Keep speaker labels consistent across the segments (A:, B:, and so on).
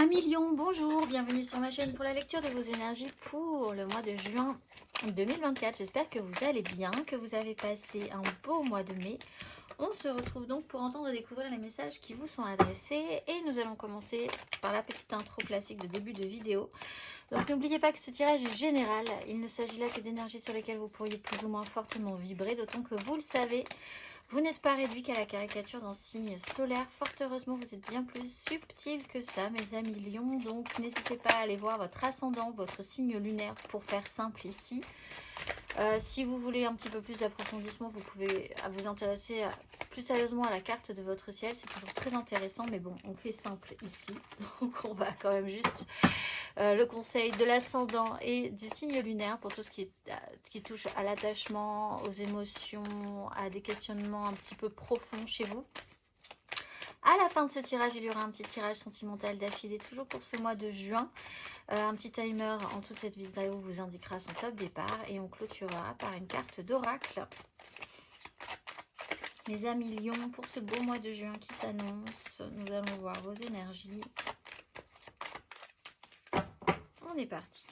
A: million, bonjour, bienvenue sur ma chaîne pour la lecture de vos énergies pour le mois de juin 2024. J'espère que vous allez bien, que vous avez passé un beau mois de mai. On se retrouve donc pour entendre et découvrir les messages qui vous sont adressés et nous allons commencer par la petite intro classique de début de vidéo. Donc n'oubliez pas que ce tirage est général, il ne s'agit là que d'énergies sur lesquelles vous pourriez plus ou moins fortement vibrer, d'autant que vous le savez, vous n'êtes pas réduit qu'à la caricature d'un signe solaire. Fort heureusement, vous êtes bien plus subtil que ça, mes amis lions. Donc, n'hésitez pas à aller voir votre ascendant, votre signe lunaire, pour faire simple ici. Si vous voulez un petit peu plus d'approfondissement, vous pouvez vous intéresser plus sérieusement à la carte de votre ciel. C'est toujours très intéressant, mais bon, on fait simple ici. Donc, on va quand même juste le conseil de l'ascendant et du signe lunaire pour tout ce qui touche à l'attachement, aux émotions, à des questionnements un petit peu profonds chez vous. À la fin de ce tirage, il y aura un petit tirage sentimental d'affilée, toujours pour ce mois de juin. Un petit timer en toute cette vidéo vous indiquera son top départ et on clôturera par une carte d'oracle. Mes amis lions, pour ce beau mois de juin qui s'annonce, nous allons voir vos énergies. On est parti.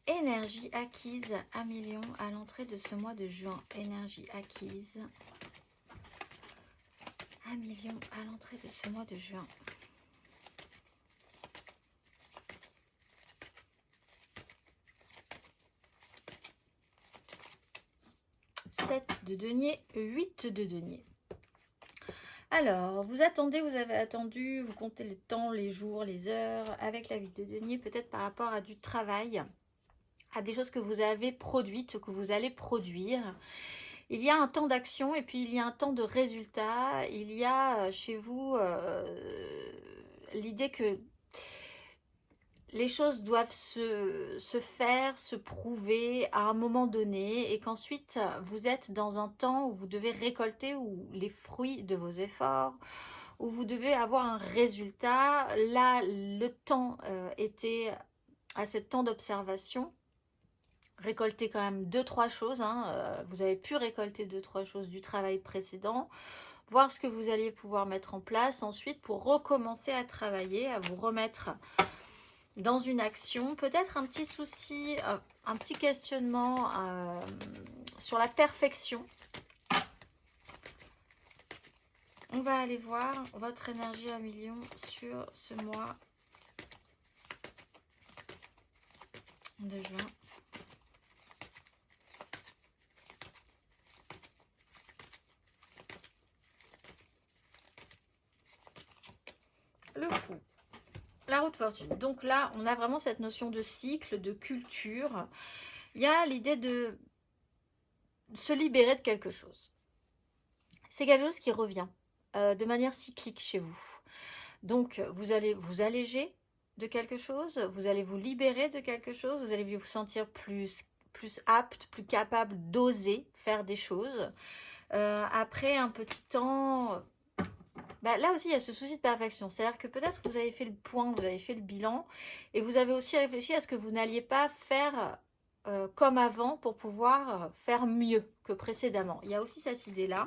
A: Énergie acquise à million à l'entrée de ce mois de juin. Énergie acquise à million à l'entrée de ce mois de juin. De denier, 8 de denier. Alors, vous attendez, vous avez attendu, vous comptez le temps, les jours, les heures, avec la 8 de denier, peut-être par rapport à du travail, à des choses que vous avez produites, que vous allez produire. Il y a un temps d'action et puis il y a un temps de résultat. Il y a chez vous l'idée que les choses doivent se faire, se prouver à un moment donné et qu'ensuite vous êtes dans un temps où vous devez récolter les fruits de vos efforts, où vous devez avoir un résultat. Là, le temps était à ce temps d'observation. Récolter quand même 2-3 choses. Vous avez pu récolter 2-3 choses du travail précédent. Voir ce que vous alliez pouvoir mettre en place ensuite pour recommencer à travailler, à vous remettre dans une action, peut-être un petit souci, un petit questionnement sur la perfection. On va aller voir votre énergie à million sur ce mois de juin. Le fou. La roue de fortune. Donc là, on a vraiment cette notion de cycle, de culture. Il y a l'idée de se libérer de quelque chose. C'est quelque chose qui revient de manière cyclique chez vous. Donc, vous allez vous alléger de quelque chose, vous allez vous libérer de quelque chose, vous allez vous sentir plus apte, plus capable d'oser faire des choses. Après un petit temps... là aussi, il y a ce souci de perfection. C'est-à-dire que peut-être vous avez fait le point, vous avez fait le bilan, et vous avez aussi réfléchi à ce que vous n'alliez pas faire comme avant pour pouvoir faire mieux que précédemment. Il y a aussi cette idée-là.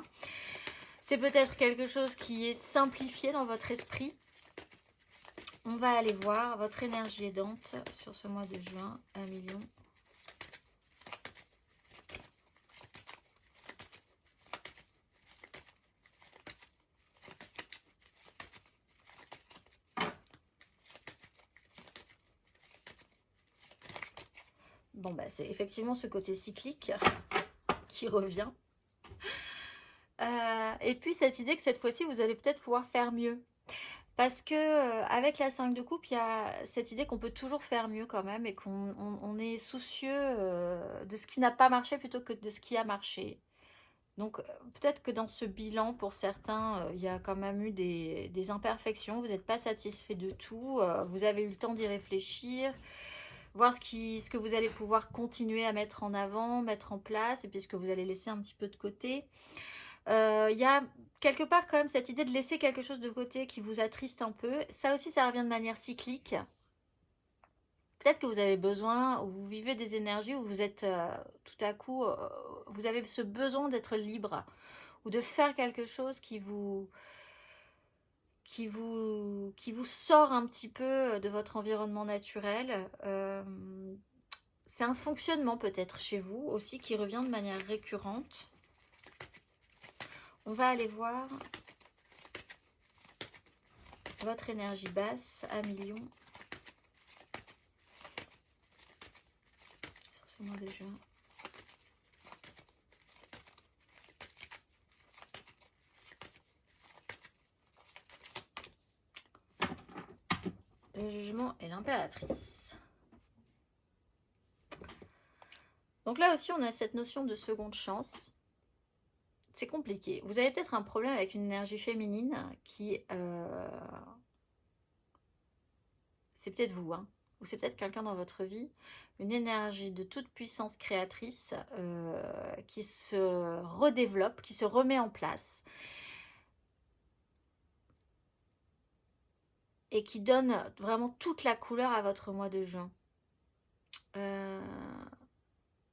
A: C'est peut-être quelque chose qui est simplifié dans votre esprit. On va aller voir votre énergie aidante sur ce mois de juin, 1 million. Bon, c'est effectivement ce côté cyclique qui revient. Et puis cette idée que cette fois-ci, vous allez peut-être pouvoir faire mieux. Parce que avec la 5 de coupe, il y a cette idée qu'on peut toujours faire mieux quand même et qu'on est soucieux de ce qui n'a pas marché plutôt que de ce qui a marché. Donc peut-être que dans ce bilan, pour certains, il y a quand même eu des imperfections. Vous n'êtes pas satisfait de tout. Vous avez eu le temps d'y réfléchir, voir ce que vous allez pouvoir continuer à mettre en avant, mettre en place, et puis ce que vous allez laisser un petit peu de côté. Il y a quelque part quand même cette idée de laisser quelque chose de côté qui vous attriste un peu. Ça aussi, ça revient de manière cyclique. Peut-être que vous avez besoin, ou vous vivez des énergies où vous êtes tout à coup, vous avez ce besoin d'être libre ou de faire quelque chose qui qui vous sort un petit peu de votre environnement naturel. C'est un fonctionnement peut-être chez vous aussi qui revient de manière récurrente. On va aller voir votre énergie basse à million sur ce mois de juin. Le jugement et l'impératrice. Donc là aussi, on a cette notion de seconde chance. C'est compliqué. Vous avez peut-être un problème avec une énergie féminine qui... c'est peut-être vous, hein, ou c'est peut-être quelqu'un dans votre vie. Une énergie de toute puissance créatrice qui se redéveloppe, qui se remet en place. Et qui donne vraiment toute la couleur à votre mois de juin.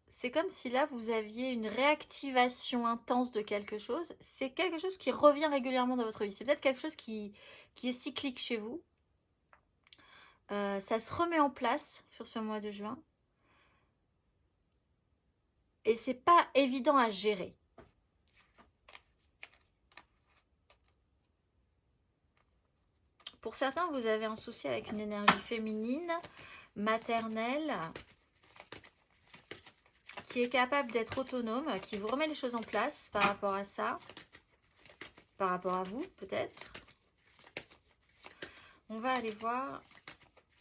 A: C'est comme si là, vous aviez une réactivation intense de quelque chose. C'est quelque chose qui revient régulièrement dans votre vie. C'est peut-être quelque chose qui est cyclique chez vous. Ça se remet en place sur ce mois de juin. Et c'est pas évident à gérer. Pour certains, vous avez un souci avec une énergie féminine, maternelle, qui est capable d'être autonome, qui vous remet les choses en place par rapport à ça, par rapport à vous peut-être. On va aller voir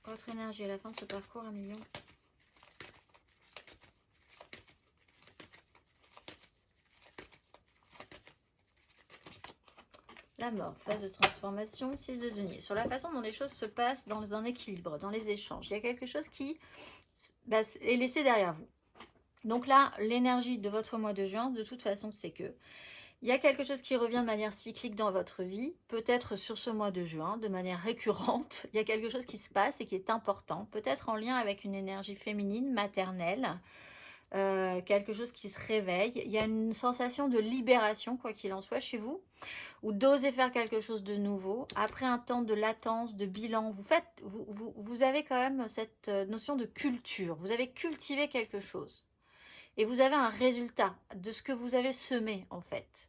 A: votre énergie à la fin de ce parcours à million. La mort, phase de transformation, 6 de denier. Sur la façon dont les choses se passent dans un équilibre, dans les échanges. Il y a quelque chose qui est laissé derrière vous. Donc là, l'énergie de votre mois de juin, de toute façon, c'est que il y a quelque chose qui revient de manière cyclique dans votre vie, peut-être sur ce mois de juin, de manière récurrente. Il y a quelque chose qui se passe et qui est important, peut-être en lien avec une énergie féminine, maternelle, quelque chose qui se réveille. Il y a une sensation de libération, quoi qu'il en soit, chez vous, ou d'oser faire quelque chose de nouveau. Après un temps de latence, de bilan, vous avez quand même cette notion de culture. Vous avez cultivé quelque chose. Et vous avez un résultat de ce que vous avez semé, en fait,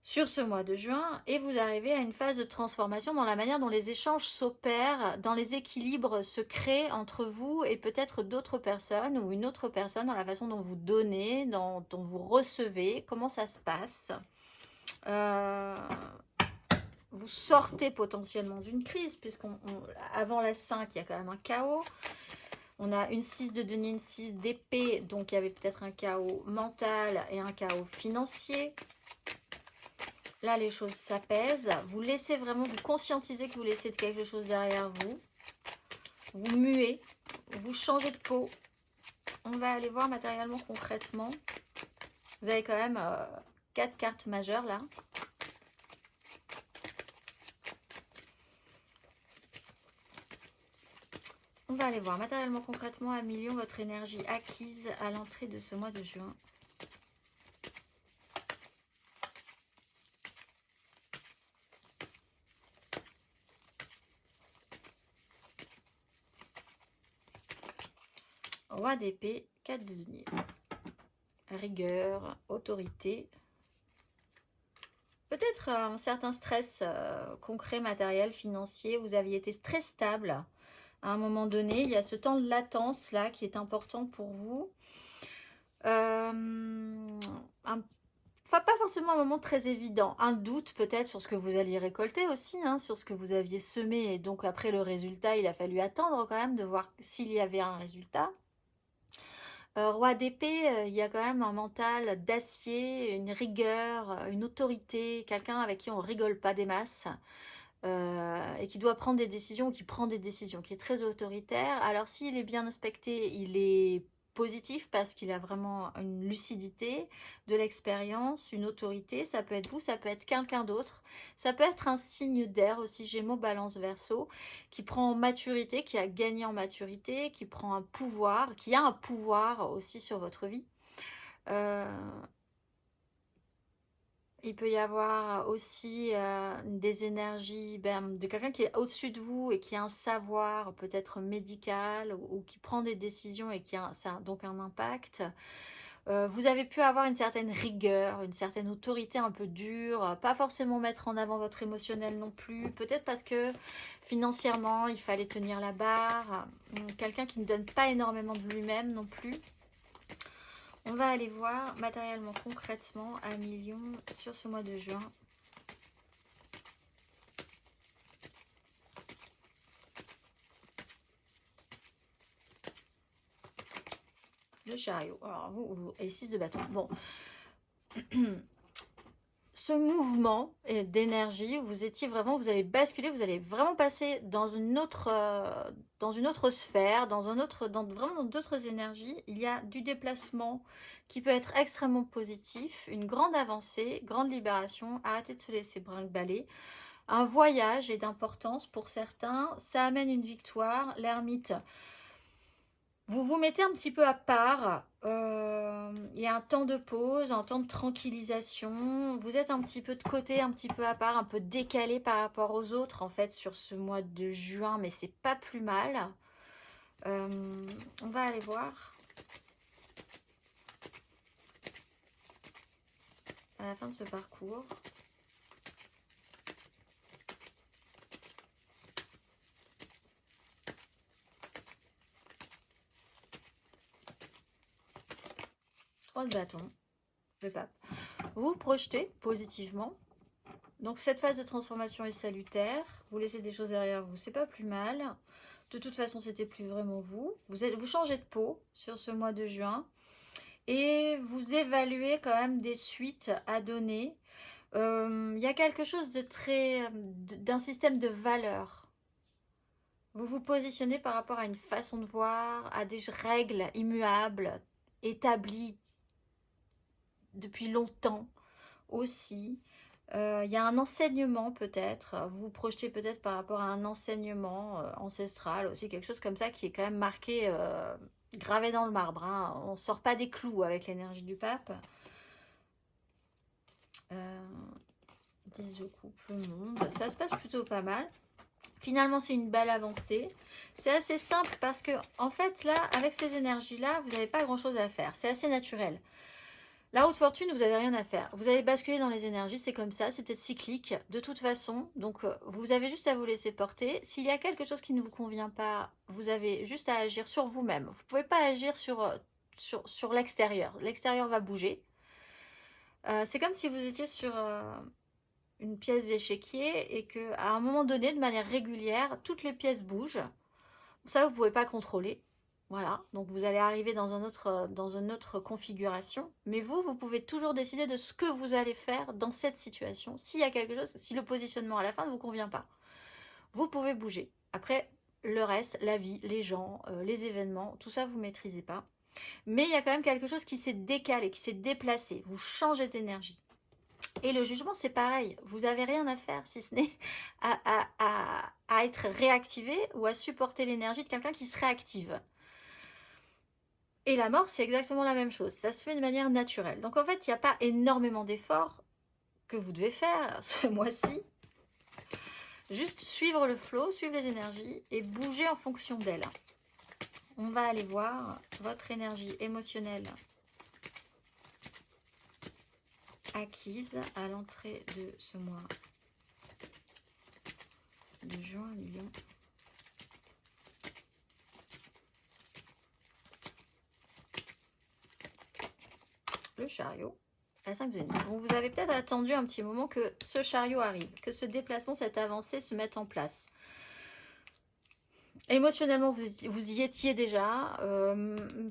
A: sur ce mois de juin. Et vous arrivez à une phase de transformation dans la manière dont les échanges s'opèrent, dans les équilibres se créent entre vous et peut-être d'autres personnes, ou une autre personne, dans la façon dont vous donnez, dont vous recevez, comment ça se passe. Vous sortez potentiellement d'une crise, puisqu'avant la 5, il y a quand même un chaos. On a une 6 de denier, une 6 d'épée, donc il y avait peut-être un chaos mental et un chaos financier. Là, les choses s'apaisent. Vous laissez vraiment, vous conscientisez que vous laissez quelque chose derrière vous. Vous muez, vous changez de peau. On va aller voir matériellement, concrètement. Vous avez quand même 4 cartes majeures là. On va aller voir matériellement, concrètement, à million, votre énergie acquise à l'entrée de ce mois de juin. Roi d'épée, 4 de denier. Rigueur, autorité. Peut-être un certain stress concret, matériel, financier. Vous aviez été très stable. À un moment donné, il y a ce temps de latence là qui est important pour vous. Pas forcément un moment très évident. Un doute peut-être sur ce que vous alliez récolter aussi, hein, sur ce que vous aviez semé. Et donc après le résultat, il a fallu attendre quand même de voir s'il y avait un résultat. Roi d'épée, il y a quand même un mental d'acier, une rigueur, une autorité, quelqu'un avec qui on rigole pas des masses. Et qui doit prendre des décisions, qui prend des décisions, qui est très autoritaire. Alors s'il est bien inspecté, il est positif parce qu'il a vraiment une lucidité, de l'expérience, une autorité. Ça peut être vous, ça peut être quelqu'un d'autre. Ça peut être un signe d'air aussi, Gémeaux, Balance, Verseau, qui prend en maturité, qui a gagné en maturité, qui prend un pouvoir, qui a un pouvoir aussi sur votre vie. Il peut y avoir aussi des énergies de quelqu'un qui est au-dessus de vous et qui a un savoir peut-être médical ou qui prend des décisions et qui a donc un impact. Vous avez pu avoir une certaine rigueur, une certaine autorité un peu dure, pas forcément mettre en avant votre émotionnel non plus, peut-être parce que financièrement il fallait tenir la barre, quelqu'un qui ne donne pas énormément de lui-même non plus. On va aller voir matériellement, concrètement, à million sur ce mois de juin. Le chariot. Alors, vous et 6 de bâton. Bon. Ce mouvement d'énergie, vous allez basculer, vous allez vraiment passer dans une autre sphère, vraiment dans d'autres énergies. Il y a du déplacement qui peut être extrêmement positif, une grande avancée, grande libération, arrêtez de se laisser brinque-baller. Un voyage est d'importance pour certains, ça amène une victoire, l'ermite. Vous vous mettez un petit peu à part, il y a un temps de pause, un temps de tranquillisation, vous êtes un petit peu de côté, un petit peu à part, un peu décalé par rapport aux autres en fait sur ce mois de juin, mais c'est pas plus mal. On va aller voir à la fin de ce parcours. De bâton, le pape. Vous vous projetez positivement. Donc cette phase de transformation est salutaire. Vous laissez des choses derrière vous, c'est pas plus mal. De toute façon, c'était plus vraiment vous. Vous changez de peau sur ce mois de juin. Et vous évaluez quand même des suites à donner. Il y a quelque chose de d'un système de valeurs. Vous vous positionnez par rapport à une façon de voir, à des règles immuables, établies depuis longtemps aussi. Il y a un enseignement peut-être, vous vous projetez peut-être par rapport à un enseignement ancestral aussi, quelque chose comme ça qui est quand même marqué, gravé dans le marbre. Hein. On ne sort pas des clous avec l'énergie du pape. 10 de coupe, le monde, ça se passe plutôt pas mal. Finalement, c'est une belle avancée. C'est assez simple parce que, en fait, là, avec ces énergies-là, vous n'avez pas grand-chose à faire. C'est assez naturel. La haute fortune, vous n'avez rien à faire. Vous allez basculer dans les énergies, c'est comme ça, c'est peut-être cyclique, de toute façon. Donc, vous avez juste à vous laisser porter. S'il y a quelque chose qui ne vous convient pas, vous avez juste à agir sur vous-même. Vous ne pouvez pas agir sur l'extérieur. L'extérieur va bouger. C'est comme si vous étiez sur une pièce d'échiquier et qu'à un moment donné, de manière régulière, toutes les pièces bougent. Ça, vous ne pouvez pas contrôler. Voilà, donc vous allez arriver dans une autre configuration. Mais vous pouvez toujours décider de ce que vous allez faire dans cette situation. S'il y a quelque chose, si le positionnement à la fin ne vous convient pas, vous pouvez bouger. Après, le reste, la vie, les gens, les événements, tout ça, vous ne maîtrisez pas. Mais il y a quand même quelque chose qui s'est décalé, qui s'est déplacé. Vous changez d'énergie. Et le jugement, c'est pareil. Vous n'avez rien à faire, si ce n'est à être réactivé ou à supporter l'énergie de quelqu'un qui se réactive. Et la mort, c'est exactement la même chose. Ça se fait de manière naturelle. Donc en fait, il n'y a pas énormément d'efforts que vous devez faire ce mois-ci. Juste suivre le flow, suivre les énergies et bouger en fonction d'elles. On va aller voir votre énergie émotionnelle acquise à l'entrée de ce mois de juin, Lion. Le chariot, la 5 de denier. Bon, vous avez peut-être attendu un petit moment que ce chariot arrive, que ce déplacement, cette avancée se mette en place. Émotionnellement, vous y étiez déjà.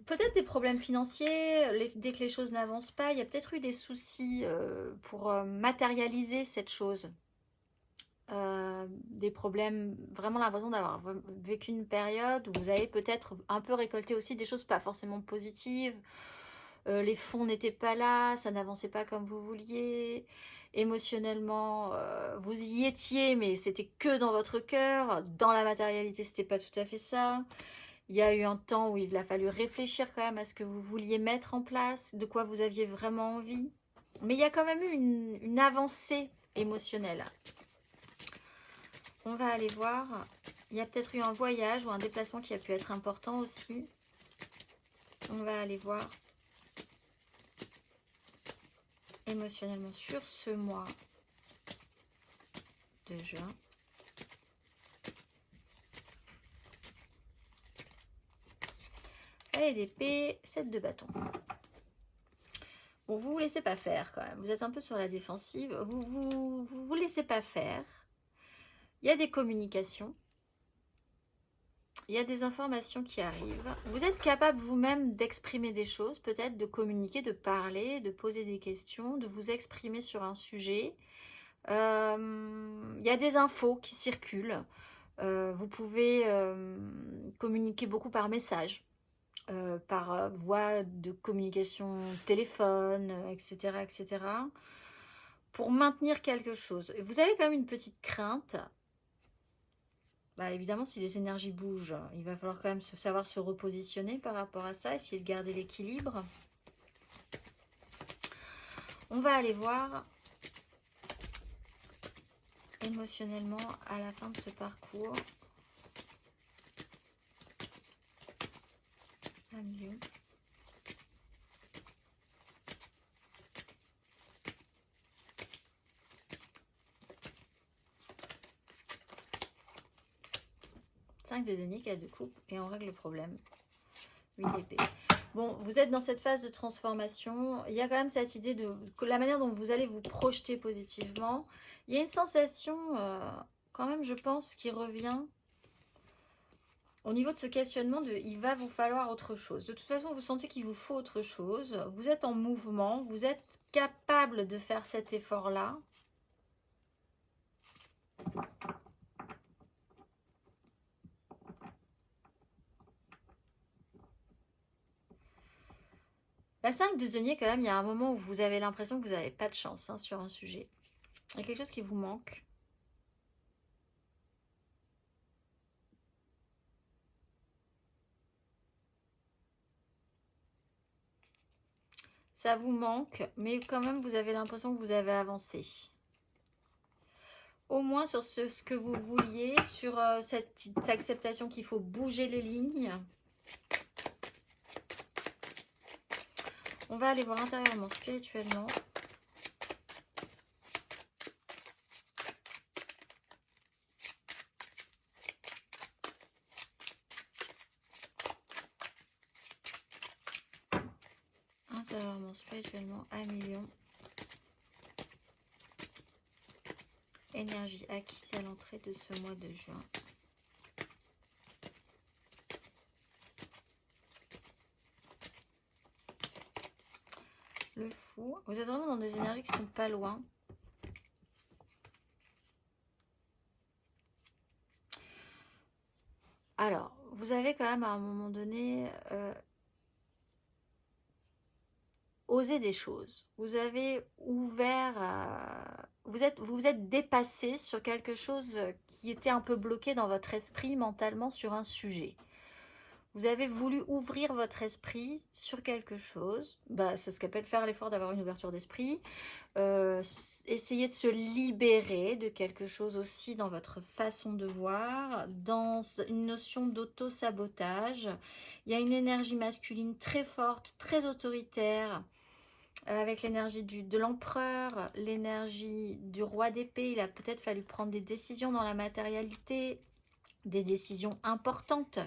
A: Peut-être des problèmes financiers. Dès que les choses n'avancent pas, il y a peut-être eu des soucis pour matérialiser cette chose. Des problèmes, vraiment l'impression d'avoir vécu une période où vous avez peut-être un peu récolté aussi des choses pas forcément positives. Les fonds n'étaient pas là, ça n'avançait pas comme vous vouliez. Émotionnellement, vous y étiez, mais c'était que dans votre cœur. Dans la matérialité, c'était pas tout à fait ça. Il y a eu un temps où il a fallu réfléchir quand même à ce que vous vouliez mettre en place, de quoi vous aviez vraiment envie. Mais il y a quand même eu une avancée émotionnelle. On va aller voir. Il y a peut-être eu un voyage ou un déplacement qui a pu être important aussi. On va aller voir émotionnellement sur ce mois de juin. Allez, d'épée, 7 de bâton. Bon, vous laissez pas faire quand même. Vous êtes un peu sur la défensive. Vous laissez pas faire. Il y a des communications. Il y a des informations qui arrivent. Vous êtes capable vous-même d'exprimer des choses, peut-être de communiquer, de parler, de poser des questions, de vous exprimer sur un sujet. Il y a des infos qui circulent. Vous pouvez communiquer beaucoup par message, par voie de communication téléphone, etc., etc. Pour maintenir quelque chose. Vous avez quand même une petite crainte. Bah, évidemment, si les énergies bougent, il va falloir quand même savoir se repositionner par rapport à ça, essayer de garder l'équilibre. On va aller voir émotionnellement à la fin de ce parcours. Un milieu. Cinq de denier, 4 de coupe et on règle le problème. 8 d'épée. Bon, vous êtes dans cette phase de transformation. Il y a quand même cette idée de la manière dont vous allez vous projeter positivement. Il y a une sensation, quand même, je pense, qui revient au niveau de ce questionnement de il va vous falloir autre chose. De toute façon, vous sentez qu'il vous faut autre chose. Vous êtes en mouvement. Vous êtes capable de faire cet effort-là. La 5 de denier, quand même, il y a un moment où vous avez l'impression que vous n'avez pas de chance hein, sur un sujet. Il y a quelque chose qui vous manque. Ça vous manque, mais quand même, vous avez l'impression que vous avez avancé. Au moins sur ce que vous vouliez, sur cette acceptation qu'il faut bouger les lignes. On va aller voir intérieurement, spirituellement. Intérieurement, spirituellement, à million. Énergie acquise à l'entrée de ce mois de juin. Le fou. Vous êtes vraiment dans des énergies qui sont pas loin. Alors, vous avez quand même à un moment donné osé des choses. Vous avez ouvert, vous vous êtes dépassé sur quelque chose qui était un peu bloqué dans votre esprit mentalement sur un sujet. Vous avez voulu ouvrir votre esprit sur quelque chose. Bah, c'est ce qu'appelle faire l'effort d'avoir une ouverture d'esprit. Essayer de se libérer de quelque chose aussi dans votre façon de voir, dans une notion d'auto-sabotage. Il y a une énergie masculine très forte, très autoritaire, avec l'énergie de l'empereur, l'énergie du roi d'épée. Il a peut-être fallu prendre des décisions dans la matérialité, des décisions importantes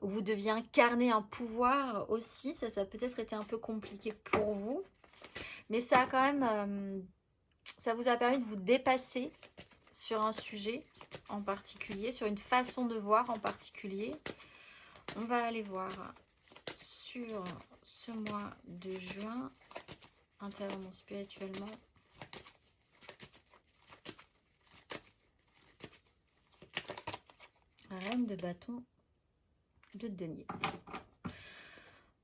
A: où vous deviez incarner un pouvoir aussi. Ça a peut-être été un peu compliqué pour vous. Mais ça a quand même, ça vous a permis de vous dépasser sur un sujet en particulier, sur une façon de voir en particulier. On va aller voir sur ce mois de juin, intérieurement, spirituellement. Reine de bâton, de denier.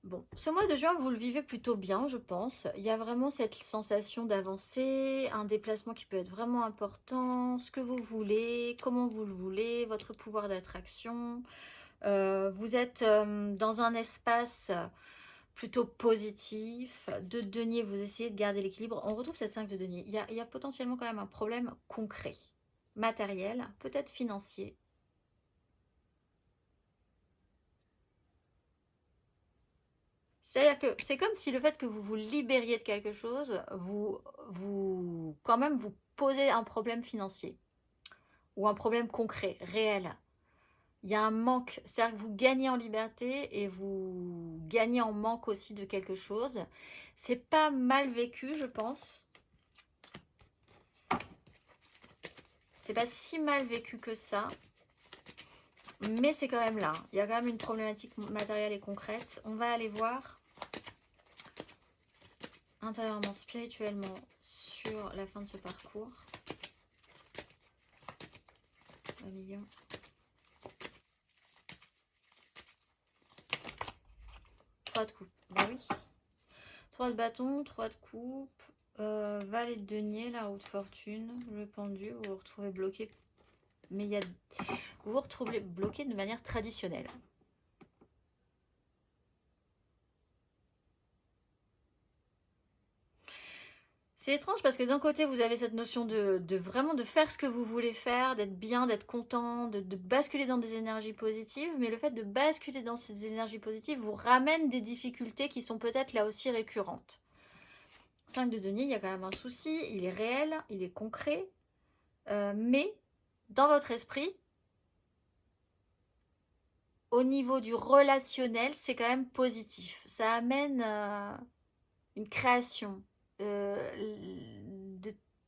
A: Bon, ce mois de juin, vous le vivez plutôt bien, je pense. Il y a vraiment cette sensation d'avancer, un déplacement qui peut être vraiment important, ce que vous voulez, comment vous le voulez, votre pouvoir d'attraction. Vous êtes dans un espace plutôt positif. De denier, vous essayez de garder l'équilibre. On retrouve cette 5 de denier. Il y a potentiellement quand même un problème concret, matériel, peut-être financier. C'est-à-dire que c'est comme si le fait que vous vous libériez de quelque chose, quand même vous posez un problème financier ou un problème concret, réel. Il y a un manque, c'est-à-dire que vous gagnez en liberté et vous gagnez en manque aussi de quelque chose. C'est pas mal vécu, je pense. C'est pas si mal vécu que ça. Mais c'est quand même là. Il y a quand même une problématique matérielle et concrète. On va aller voir intérieurement, spirituellement, sur la fin de ce parcours. 1 million. 3 de coupe. Ben oui. 3 de bâton, 3 de coupe. Valet de denier, la roue de fortune, le pendu. Vous vous retrouvez bloqué. Mais vous vous retrouvez bloqué de manière traditionnelle. C'est étrange parce que d'un côté, vous avez cette notion de vraiment de faire ce que vous voulez faire, d'être bien, d'être content, de basculer dans des énergies positives. Mais le fait de basculer dans ces énergies positives vous ramène des difficultés qui sont peut-être là aussi récurrentes. 5 de denier, il y a quand même un souci, il est réel, il est concret. Mais dans votre esprit, au niveau du relationnel, c'est quand même positif. Ça amène une création.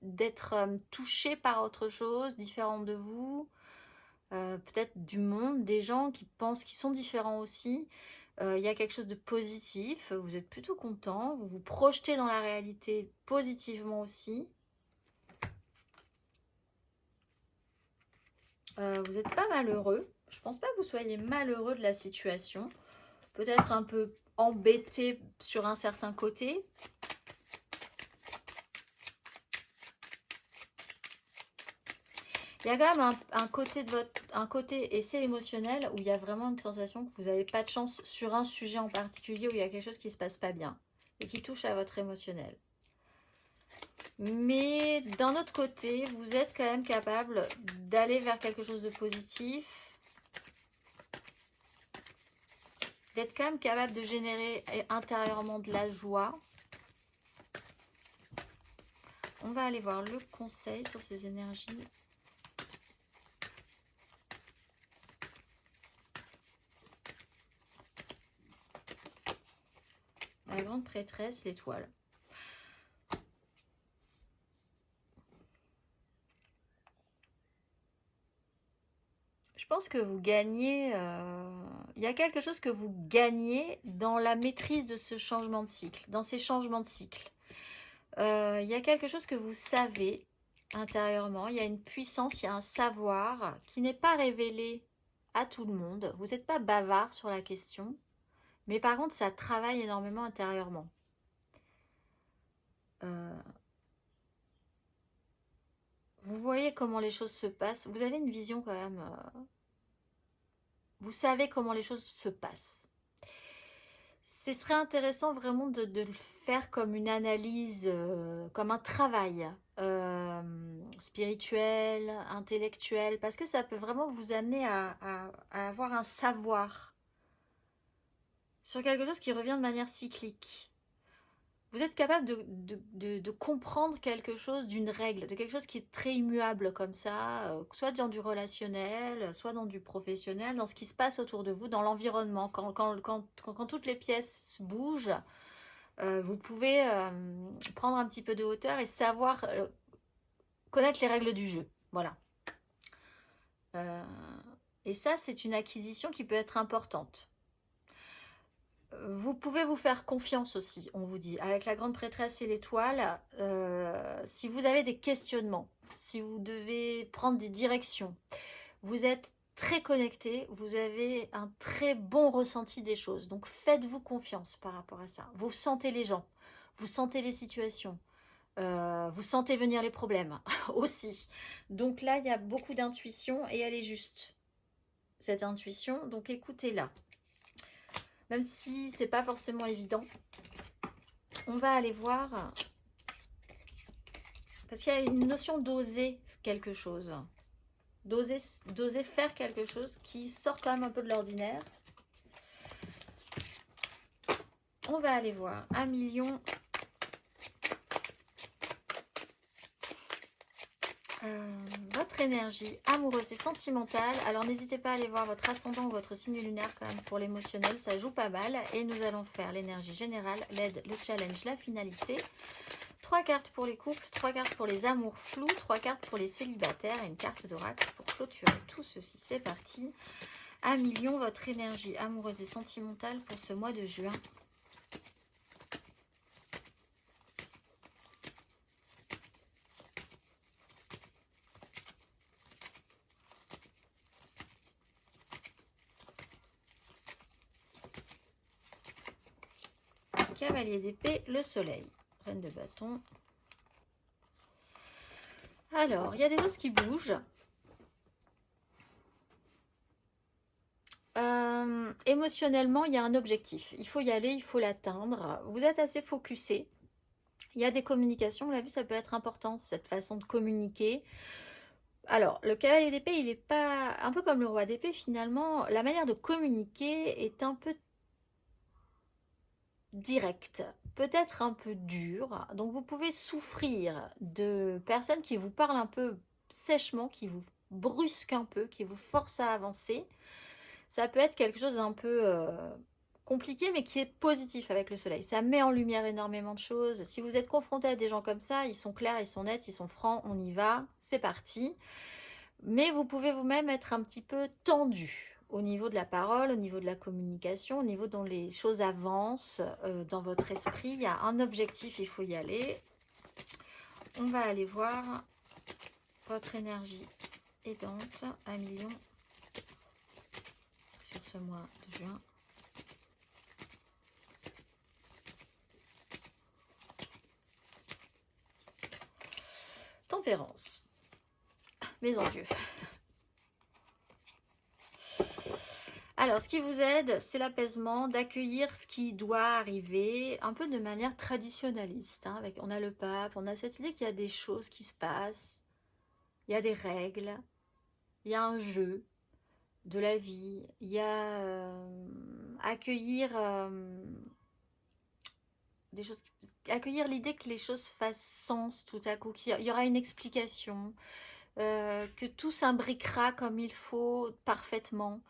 A: D'être touché par autre chose, différent de vous, peut-être du monde, des gens qui pensent qu'ils sont différents aussi. Il y a quelque chose de positif, vous êtes plutôt content, vous vous projetez dans la réalité positivement aussi. Vous n'êtes pas malheureux, je pense pas que vous soyez malheureux de la situation, peut-être un peu embêté sur un certain côté. Il y a quand même un côté essai émotionnel où il y a vraiment une sensation que vous n'avez pas de chance sur un sujet en particulier, où il y a quelque chose qui ne se passe pas bien et qui touche à votre émotionnel. Mais d'un autre côté, vous êtes quand même capable d'aller vers quelque chose de positif, d'être quand même capable de générer intérieurement de la joie. On va aller voir le conseil sur ces énergies. La grande prêtresse, l'étoile. Je pense que vous gagnez, il y a quelque chose que vous gagnez dans la maîtrise de ce changement de cycle, dans ces changements de cycle. Il y a quelque chose que vous savez intérieurement, il y a une puissance, il y a un savoir qui n'est pas révélé à tout le monde. Vous n'êtes pas bavard sur la question, mais par contre ça travaille énormément intérieurement. Vous voyez comment les choses se passent, vous avez une vision quand même, vous savez comment les choses se passent. Ce serait intéressant vraiment de le faire comme une analyse, comme un travail spirituel, intellectuel, parce que ça peut vraiment vous amener à avoir un savoir sur quelque chose qui revient de manière cyclique. Vous êtes capable de comprendre quelque chose d'une règle, de quelque chose qui est très immuable comme ça, soit dans du relationnel, soit dans du professionnel, dans ce qui se passe autour de vous, dans l'environnement. Quand toutes les pièces bougent, vous pouvez prendre un petit peu de hauteur et savoir connaître les règles du jeu. Voilà. Et ça, c'est une acquisition qui peut être importante. Vous pouvez vous faire confiance aussi, on vous dit, avec la grande prêtresse et l'étoile, si vous avez des questionnements, si vous devez prendre des directions, vous êtes très connecté, vous avez un très bon ressenti des choses, donc faites-vous confiance par rapport à ça. Vous sentez les gens, vous sentez les situations, vous sentez venir les problèmes aussi. Donc là, il y a beaucoup d'intuition et elle est juste, cette intuition, donc écoutez-la. même si c'est pas forcément évident. On va aller voir, parce qu'il y a une notion d'oser quelque chose, d'oser faire quelque chose qui sort quand même un peu de l'ordinaire. On va aller voir 1 million. Votre énergie amoureuse et sentimentale. Alors n'hésitez pas à aller voir votre ascendant ou votre signe lunaire quand même pour l'émotionnel, ça joue pas mal. Et nous allons faire l'énergie générale, l'aide, le challenge, la finalité. 3 cartes pour les couples, 3 cartes pour les amours flous, 3 cartes pour les célibataires et une carte d'oracle pour clôturer tout ceci. C'est parti. 1 million, votre énergie amoureuse et sentimentale pour ce mois de juin. Cavalier d'épée, le soleil, reine de bâton. Alors, il y a des choses qui bougent. Émotionnellement, il y a un objectif. Il faut y aller, il faut l'atteindre. Vous êtes assez focusé. Il y a des communications. On l'a vu, ça peut être important, cette façon de communiquer. Alors, le cavalier d'épée, il n'est pas... Un peu comme le roi d'épée, finalement, la manière de communiquer est un peu directe, peut-être un peu dure. Donc, vous pouvez souffrir de personnes qui vous parlent un peu sèchement, qui vous brusquent un peu, qui vous forcent à avancer. Ça peut être quelque chose d'un peu compliqué, mais qui est positif avec le soleil. Ça met en lumière énormément de choses. Si vous êtes confronté à des gens comme ça, ils sont clairs, ils sont nets, ils sont francs, on y va, c'est parti. Mais vous pouvez vous-même être un petit peu tendu au niveau de la parole, au niveau de la communication, au niveau dont les choses avancent dans votre esprit. Il y a un objectif, il faut y aller. On va aller voir votre énergie aidante, 1 million sur ce mois de juin. Tempérance. Maison Dieu. Alors, ce qui vous aide, c'est l'apaisement, d'accueillir ce qui doit arriver, un peu de manière traditionnaliste. Hein, on a le pape, on a cette idée qu'il y a des choses qui se passent, il y a des règles, il y a un jeu de la vie, il y a accueillir des choses, accueillir l'idée que les choses fassent sens tout à coup, qu'il y aura une explication, que tout s'imbriquera comme il faut parfaitement.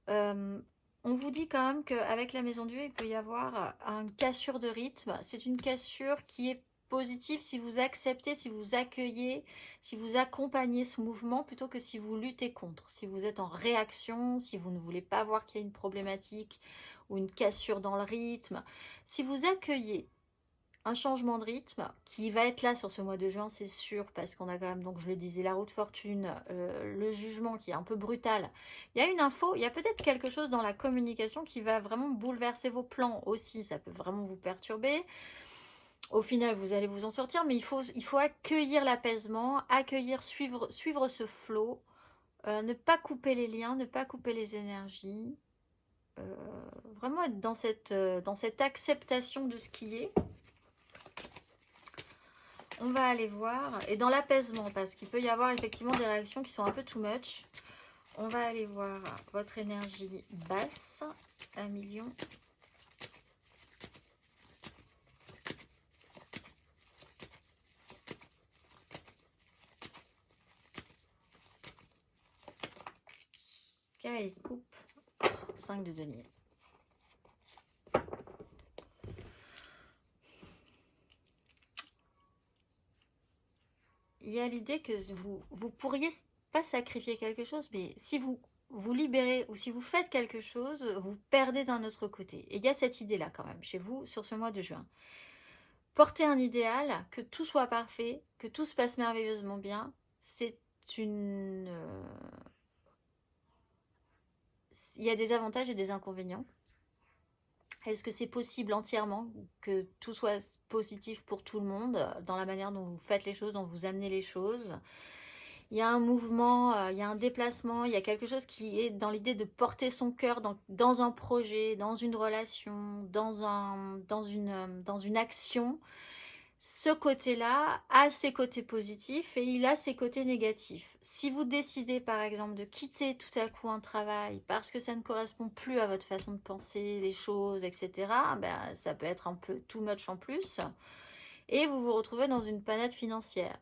A: On vous dit quand même qu'avec la Maison Dieu, il peut y avoir une cassure de rythme. C'est une cassure qui est positive si vous acceptez, si vous accueillez, si vous accompagnez ce mouvement plutôt que si vous luttez contre. Si vous êtes en réaction, si vous ne voulez pas voir qu'il y a une problématique ou une cassure dans le rythme. Si vous accueillez un changement de rythme qui va être là sur ce mois de juin, c'est sûr, parce qu'on a quand même, donc je le disais, la roue de fortune, le jugement qui est un peu brutal. Il y a une info, il y a peut-être quelque chose dans la communication qui va vraiment bouleverser vos plans aussi, ça peut vraiment vous perturber. Au final, vous allez vous en sortir, mais il faut accueillir l'apaisement, accueillir, suivre ce flot, ne pas couper les liens, ne pas couper les énergies, vraiment être dans cette acceptation de ce qui est. On va aller voir, et dans l'apaisement, parce qu'il peut y avoir effectivement des réactions qui sont un peu too much. On va aller voir votre énergie basse, 1 million. Cavalier de coupe, 5 de denier. Il y a l'idée que vous pourriez pas sacrifier quelque chose, mais si vous vous libérez ou si vous faites quelque chose, vous perdez d'un autre côté. Et il y a cette idée-là quand même chez vous sur ce mois de juin. Porter un idéal, que tout soit parfait, que tout se passe merveilleusement bien, c'est une... il y a des avantages et des inconvénients. Est-ce que c'est possible entièrement que tout soit positif pour tout le monde dans la manière dont vous faites les choses, dont vous amenez les choses? il y a un mouvement, il y a un déplacement, il y a quelque chose qui est dans l'idée de porter son cœur dans un projet, dans une relation, dans une action. Ce côté-là a ses côtés positifs et il a ses côtés négatifs. Si vous décidez par exemple de quitter tout à coup un travail parce que ça ne correspond plus à votre façon de penser les choses, etc., ben, ça peut être un peu too much en plus. Et vous vous retrouvez dans une panade financière.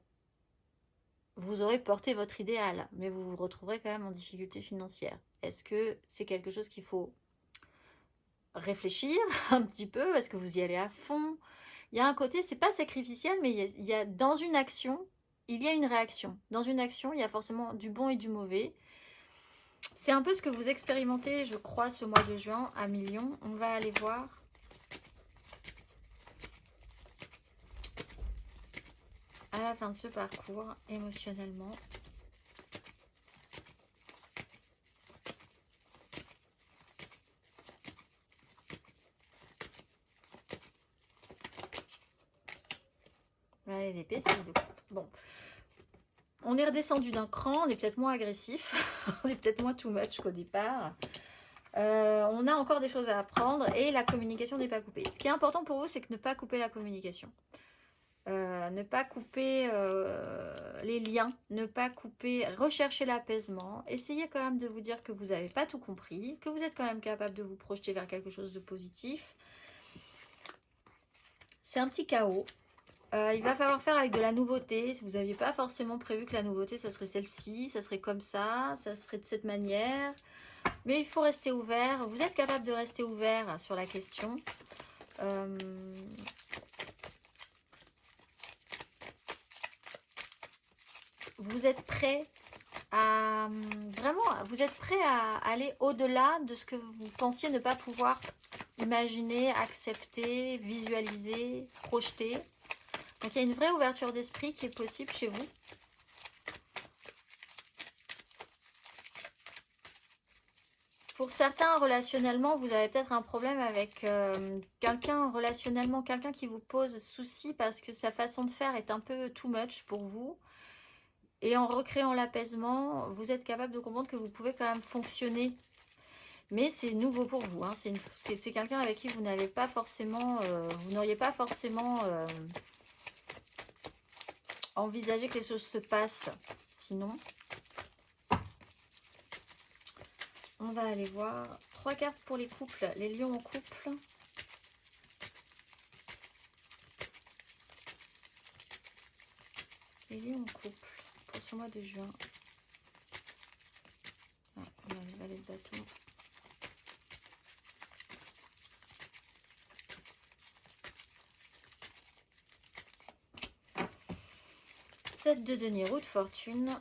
A: Vous aurez porté votre idéal, mais vous vous retrouverez quand même en difficulté financière. Est-ce que c'est quelque chose qu'il faut réfléchir un petit peu? Est-ce que vous y allez à fond? Il y a un côté, c'est pas sacrificiel, mais il y a dans une action, il y a une réaction. Dans une action, il y a forcément du bon et du mauvais. C'est un peu ce que vous expérimentez, je crois, ce mois de juin à Million. On va aller voir. À la fin de ce parcours, émotionnellement. Allez, l'épée, 6 de coupe. Bon. On est redescendu d'un cran, on est peut-être moins agressif, on est peut-être moins too much qu'au départ. On a encore des choses à apprendre et la communication n'est pas coupée. Ce qui est important pour vous, c'est que ne pas couper la communication. Ne pas couper les liens, ne pas couper, rechercher l'apaisement. Essayez quand même de vous dire que vous n'avez pas tout compris, que vous êtes quand même capable de vous projeter vers quelque chose de positif. C'est un petit chaos. Il va falloir faire avec de la nouveauté. Si vous n'aviez pas forcément prévu que la nouveauté, ça serait celle-ci, ça serait comme ça serait de cette manière. Mais il faut rester ouvert. Vous êtes capable de rester ouvert sur la question. Vous êtes prêt à... Vraiment, vous êtes prêt à aller au-delà de ce que vous pensiez ne pas pouvoir imaginer, accepter, visualiser, projeter. Donc, il y a une vraie ouverture d'esprit qui est possible chez vous. Pour certains, relationnellement, vous avez peut-être un problème avec quelqu'un relationnellement, quelqu'un qui vous pose souci parce que sa façon de faire est un peu too much pour vous. Et en recréant l'apaisement, vous êtes capable de comprendre que vous pouvez quand même fonctionner. Mais c'est nouveau pour vous. Hein. C'est quelqu'un avec qui vous n'avez pas forcément... vous n'auriez pas forcément... envisager que les choses se passent. Sinon, on va aller voir 3 cartes pour les couples, les lions en couple. Les lions en couple pour ce mois de juin. Ah, on a le valet de bâton. Sept de denier, roue de fortune.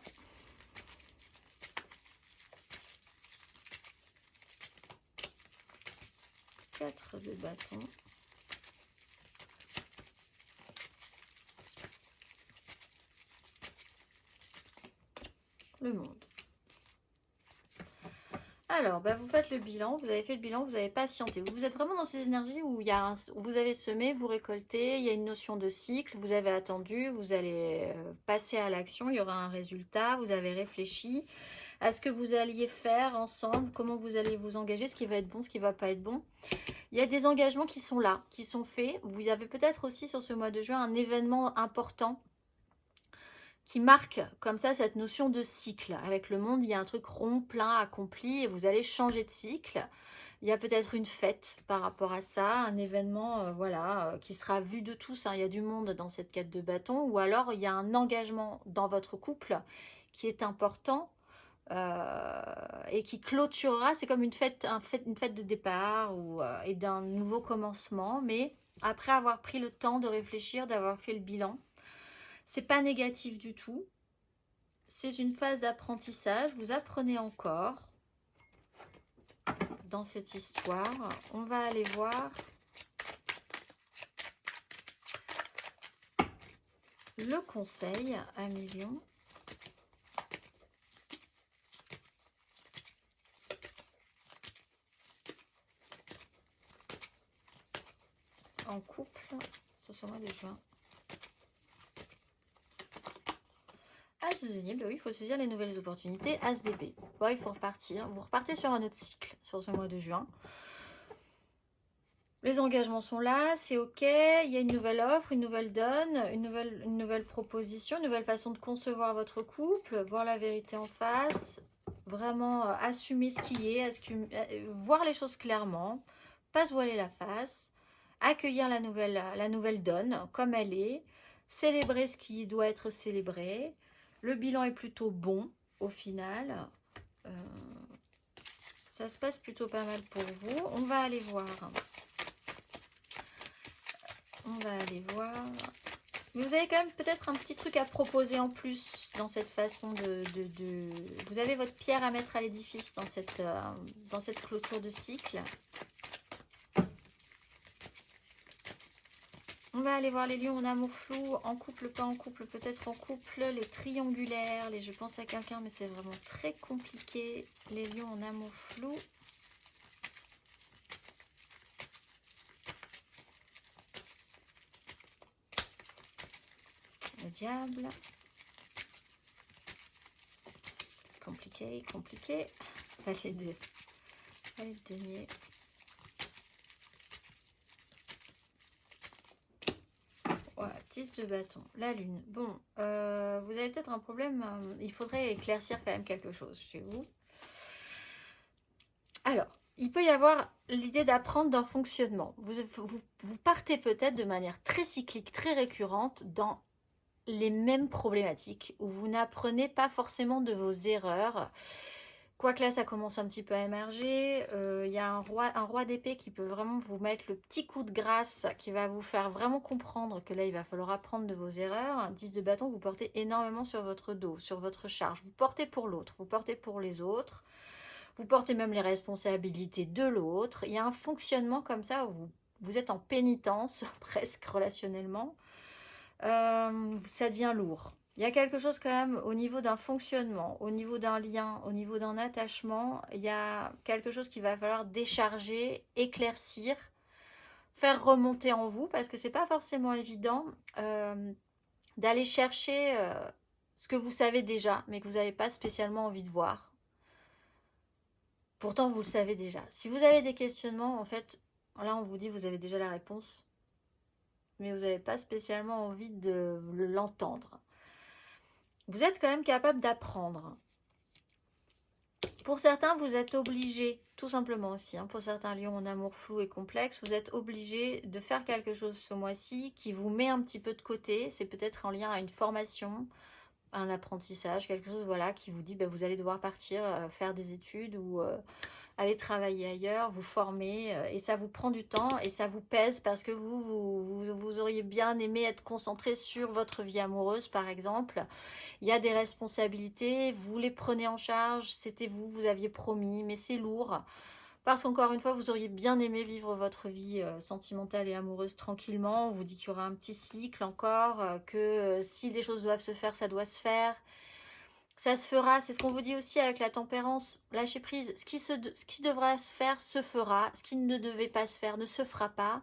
A: Quatre de bâton. Le monde. Alors, bah, vous faites le bilan, vous avez fait le bilan, vous avez patienté. Vous êtes vraiment dans ces énergies où vous avez semé, vous récoltez, il y a une notion de cycle, vous avez attendu, vous allez passer à l'action, il y aura un résultat, vous avez réfléchi à ce que vous alliez faire ensemble, comment vous allez vous engager, ce qui va être bon, ce qui ne va pas être bon. Il y a des engagements qui sont là, qui sont faits. Vous avez peut-être aussi sur ce mois de juin un événement important qui marque comme ça cette notion de cycle. Avec le monde, il y a un truc rond, plein, accompli et vous allez changer de cycle. Il y a peut-être une fête par rapport à ça, un événement voilà, qui sera vu de tous. Hein. Il y a du monde dans cette quête de bâton ou alors il y a un engagement dans votre couple qui est important et qui clôturera. C'est comme une fête de départ et d'un nouveau commencement, mais après avoir pris le temps de réfléchir, d'avoir fait le bilan. C'est pas négatif du tout. C'est une phase d'apprentissage. Vous apprenez encore dans cette histoire. On va aller voir le conseil à Million. En couple, sur ce mois de juin. As saisonnier, bah oui, il faut saisir les nouvelles opportunités. As d'épée. Bon, il faut repartir. Vous repartez sur un autre cycle, sur ce mois de juin. Les engagements sont là, c'est ok, il y a une nouvelle offre, une nouvelle donne, une nouvelle proposition, une nouvelle façon de concevoir votre couple, voir la vérité en face, vraiment assumer ce qui est, voir les choses clairement, pas se voiler la face, accueillir la nouvelle donne comme elle est, célébrer ce qui doit être célébré. Le bilan est plutôt bon au final. Ça se passe plutôt pas mal pour vous. On va aller voir. Mais vous avez quand même peut-être un petit truc à proposer en plus dans cette façon de... Vous avez votre pierre à mettre à l'édifice dans cette clôture de cycle. On va aller voir les lions en amour flou, en couple, pas en couple, peut-être en couple, les triangulaires, je pense à quelqu'un, mais c'est vraiment très compliqué. Les lions en amour flou. Le diable. C'est compliqué, compliqué. Valet de denier. Voilà, 10 de bâton. La lune. Bon, vous avez peut-être un problème. Il faudrait éclaircir quand même quelque chose chez vous. Alors, il peut y avoir l'idée d'apprendre d'un fonctionnement. Vous partez peut-être de manière très cyclique, très récurrente dans les mêmes problématiques où vous n'apprenez pas forcément de vos erreurs. Quoique là, ça commence un petit peu à émerger. Il y a un roi d'épée qui peut vraiment vous mettre le petit coup de grâce qui va vous faire vraiment comprendre que là, il va falloir apprendre de vos erreurs. 10 de bâton, vous portez énormément sur votre dos, sur votre charge. Vous portez pour l'autre, vous portez pour les autres. Vous portez même les responsabilités de l'autre. Il y a un fonctionnement comme ça où vous êtes en pénitence, presque relationnellement. Ça devient lourd. Il y a quelque chose quand même au niveau d'un fonctionnement, au niveau d'un lien, au niveau d'un attachement. Il y a quelque chose qu'il va falloir décharger, éclaircir, faire remonter en vous, parce que c'est pas forcément évident d'aller chercher ce que vous savez déjà, mais que vous n'avez pas spécialement envie de voir. Pourtant, vous le savez déjà. Si vous avez des questionnements, en fait, là, on vous dit vous avez déjà la réponse, mais vous n'avez pas spécialement envie de l'entendre. Vous êtes quand même capable d'apprendre. Pour certains, vous êtes obligé, tout simplement aussi, pour certains lions en amour flou et complexe, vous êtes obligé de faire quelque chose ce mois-ci qui vous met un petit peu de côté. C'est peut-être en lien à une formation, un apprentissage, quelque chose voilà, qui vous dit vous allez devoir partir faire des études ou aller travailler ailleurs, vous former, et ça vous prend du temps et ça vous pèse parce que vous auriez bien aimé être concentré sur votre vie amoureuse par exemple. Il y a des responsabilités, vous les prenez en charge, c'était vous aviez promis, mais c'est lourd. Parce qu'encore une fois, vous auriez bien aimé vivre votre vie sentimentale et amoureuse tranquillement. On vous dit qu'il y aura un petit cycle encore, que si des choses doivent se faire, ça doit se faire. Ça se fera, c'est ce qu'on vous dit aussi avec la tempérance. Lâchez prise, ce qui devra se faire, se fera. Ce qui ne devait pas se faire, ne se fera pas.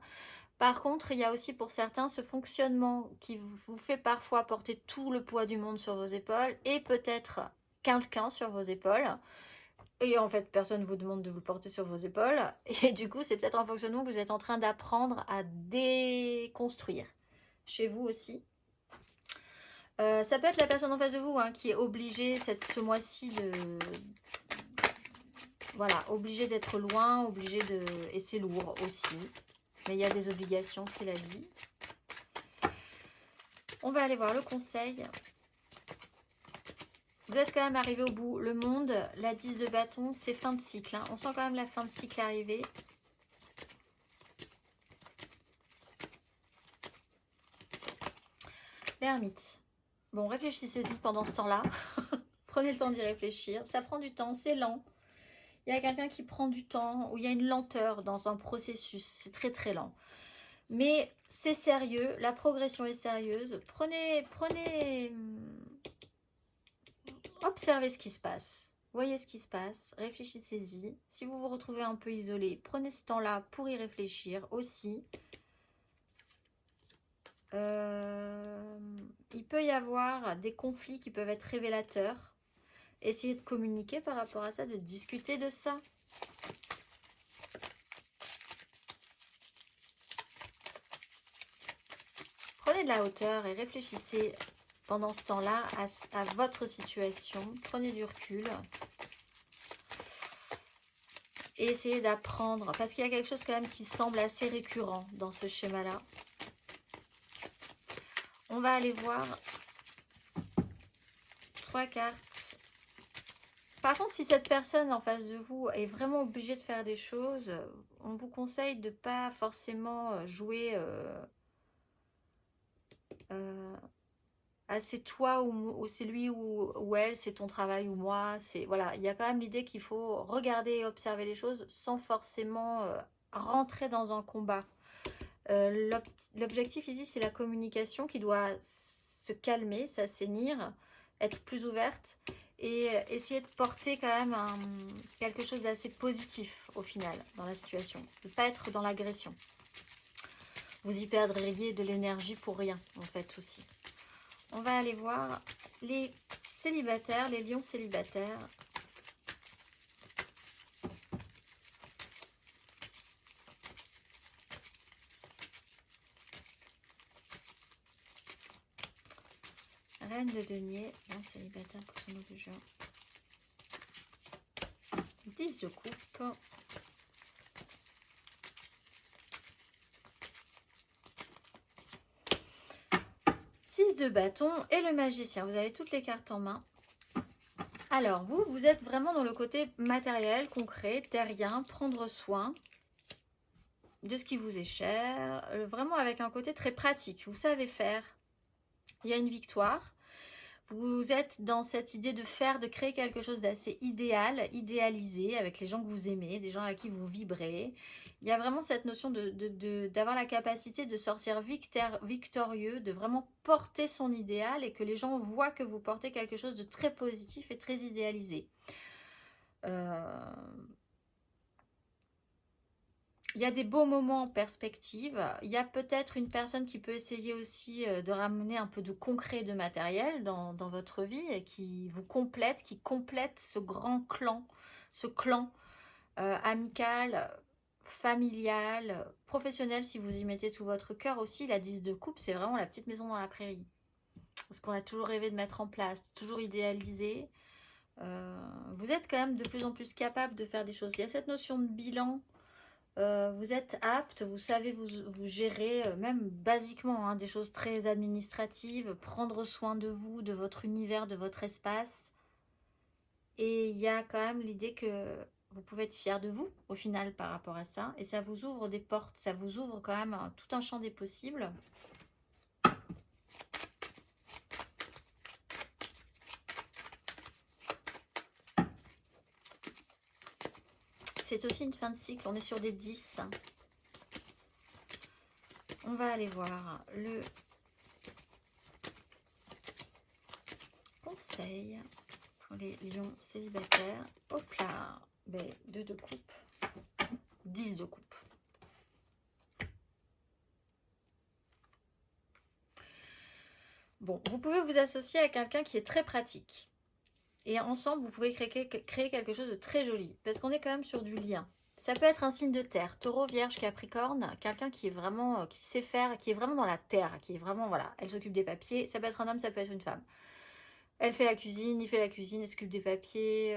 A: Par contre, il y a aussi pour certains ce fonctionnement qui vous fait parfois porter tout le poids du monde sur vos épaules et peut-être quelqu'un sur vos épaules. Et en fait, personne ne vous demande de vous porter sur vos épaules. Et du coup, c'est peut-être un fonctionnement que vous êtes en train d'apprendre à déconstruire. Chez vous aussi. Ça peut être la personne en face de vous qui est obligée ce mois-ci de... Voilà, obligée d'être loin, obligée de... Et c'est lourd aussi. Mais il y a des obligations, c'est la vie. On va aller voir le conseil. Vous êtes quand même arrivé au bout. Le monde, la 10 de bâton, c'est fin de cycle. On sent quand même la fin de cycle arriver. L'ermite. Bon, réfléchissez-y pendant ce temps-là. Prenez le temps d'y réfléchir. Ça prend du temps, c'est lent. Il y a quelqu'un qui prend du temps, ou il y a une lenteur dans un processus. C'est très très lent. Mais c'est sérieux, la progression est sérieuse. Prenez... Observez ce qui se passe. Voyez ce qui se passe. Réfléchissez-y. Si vous vous retrouvez un peu isolé, prenez ce temps-là pour y réfléchir aussi. il peut y avoir des conflits qui peuvent être révélateurs. Essayez de communiquer par rapport à ça, de discuter de ça. Prenez de la hauteur et réfléchissez pendant ce temps-là à votre situation. Prenez du recul. Et essayez d'apprendre, parce qu'il y a quelque chose quand même qui semble assez récurrent dans ce schéma-là. On va aller voir 3 cartes. Par contre, si cette personne en face de vous est vraiment obligée de faire des choses, on vous conseille de ne pas forcément jouer c'est toi ou c'est lui ou elle, c'est ton travail ou moi. Voilà, il y a quand même l'idée qu'il faut regarder et observer les choses sans forcément rentrer dans un combat. L'objectif ici, c'est la communication qui doit se calmer, s'assainir, être plus ouverte et essayer de porter quand même quelque chose d'assez positif au final dans la situation. De ne pas être dans l'agression. Vous y perdriez de l'énergie pour rien en fait aussi. On va aller voir les célibataires, les lions célibataires. Reine de denier, lion célibataire pour ce mois de juin. 10 de coupe. De bâton et le magicien. Vous avez toutes les cartes en main. Alors, vous êtes vraiment dans le côté matériel, concret, terrien, prendre soin de ce qui vous est cher, vraiment avec un côté très pratique. Vous savez faire. Il y a une victoire. Vous êtes dans cette idée de faire, de créer quelque chose d'assez idéal, idéalisé, avec les gens que vous aimez, des gens à qui vous vibrez. Il y a vraiment cette notion d'avoir la capacité de sortir victorieux, de vraiment porter son idéal et que les gens voient que vous portez quelque chose de très positif et très idéalisé. Il y a des beaux moments en perspective. Il y a peut-être une personne qui peut essayer aussi de ramener un peu de concret, de matériel dans votre vie et qui vous complète, qui complète ce grand clan, ce clan amical, familial, professionnel si vous y mettez tout votre cœur aussi. La 10 de coupe, c'est vraiment la petite maison dans la prairie. Ce qu'on a toujours rêvé de mettre en place, toujours idéalisé. Vous êtes quand même de plus en plus capable de faire des choses. Il y a cette notion de bilan. Vous êtes apte, vous savez vous gérer, même basiquement, des choses très administratives, prendre soin de vous, de votre univers, de votre espace. Et il y a quand même l'idée que vous pouvez être fier de vous, au final, par rapport à ça. Et ça vous ouvre des portes, ça vous ouvre quand même tout un champ des possibles. C'est aussi une fin de cycle, on est sur des 10. On va aller voir le conseil pour les lions célibataires. Hop là, 2 de coupe, 10 de coupe. Bon, vous pouvez vous associer à quelqu'un qui est très pratique. Et ensemble, vous pouvez créer quelque chose de très joli. Parce qu'on est quand même sur du lien. Ça peut être un signe de terre. Taureau, Vierge, Capricorne. Quelqu'un qui est vraiment, qui sait faire, qui est vraiment dans la terre. Qui est vraiment, voilà, elle s'occupe des papiers. Ça peut être un homme, ça peut être une femme. Elle fait la cuisine, il fait la cuisine, elle s'occupe des papiers.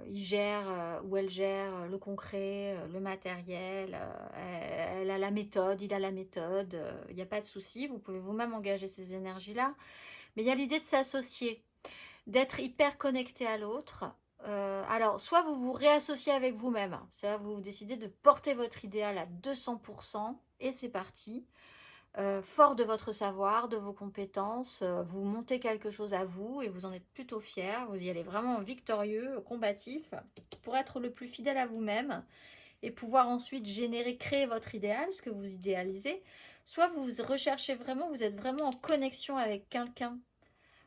A: Il gère ou elle gère le concret, le matériel. Elle a la méthode, il a la méthode. Il n'y a pas de souci. Vous pouvez vous-même engager ces énergies-là. Mais il y a l'idée de s'associer, d'être hyper connecté à l'autre. Alors, soit vous vous réassociez avec vous-même, c'est-à-dire vous décidez de porter votre idéal à 200% et c'est parti. Fort de votre savoir, de vos compétences, vous montez quelque chose à vous et vous en êtes plutôt fier. Vous y allez vraiment victorieux, combatif, pour être le plus fidèle à vous-même et pouvoir ensuite créer votre idéal, ce que vous idéalisez. Soit vous recherchez vraiment, vous êtes vraiment en connexion avec quelqu'un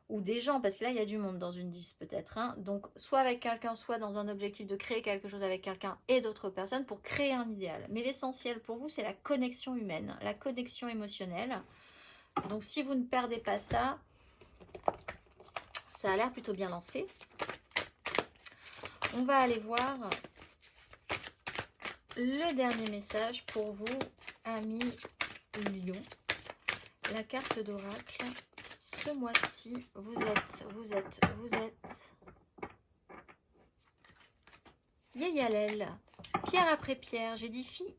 A: ou des gens, parce que là il y a du monde dans une 10 peut-être, donc soit avec quelqu'un, soit dans un objectif de créer quelque chose avec quelqu'un et d'autres personnes pour créer un idéal. Mais l'essentiel pour vous, c'est la connexion humaine, la connexion émotionnelle, Donc si vous ne perdez pas ça, ça a l'air plutôt bien lancé. On va aller voir le dernier message pour vous, amis Lion. La carte d'oracle. Ce mois-ci, vous êtes Yeyalel. Pierre après pierre, j'édifie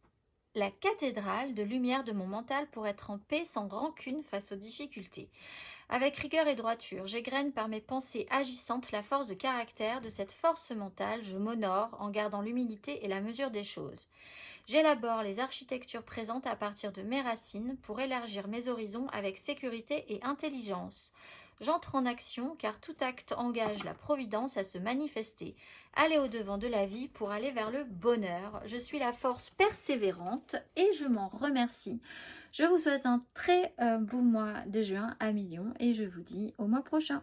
A: la cathédrale de lumière de mon mental pour être en paix sans rancune face aux difficultés. Avec rigueur et droiture, j'égrène par mes pensées agissantes la force de caractère. De cette force mentale, je m'honore en gardant l'humilité et la mesure des choses. J'élabore les architectures présentes à partir de mes racines pour élargir mes horizons avec sécurité et intelligence. J'entre en action car tout acte engage la providence à se manifester. Aller au-devant de la vie pour aller vers le bonheur. Je suis la force persévérante et je m'en remercie. Je vous souhaite un très beau mois de juin à Lion et je vous dis au mois prochain.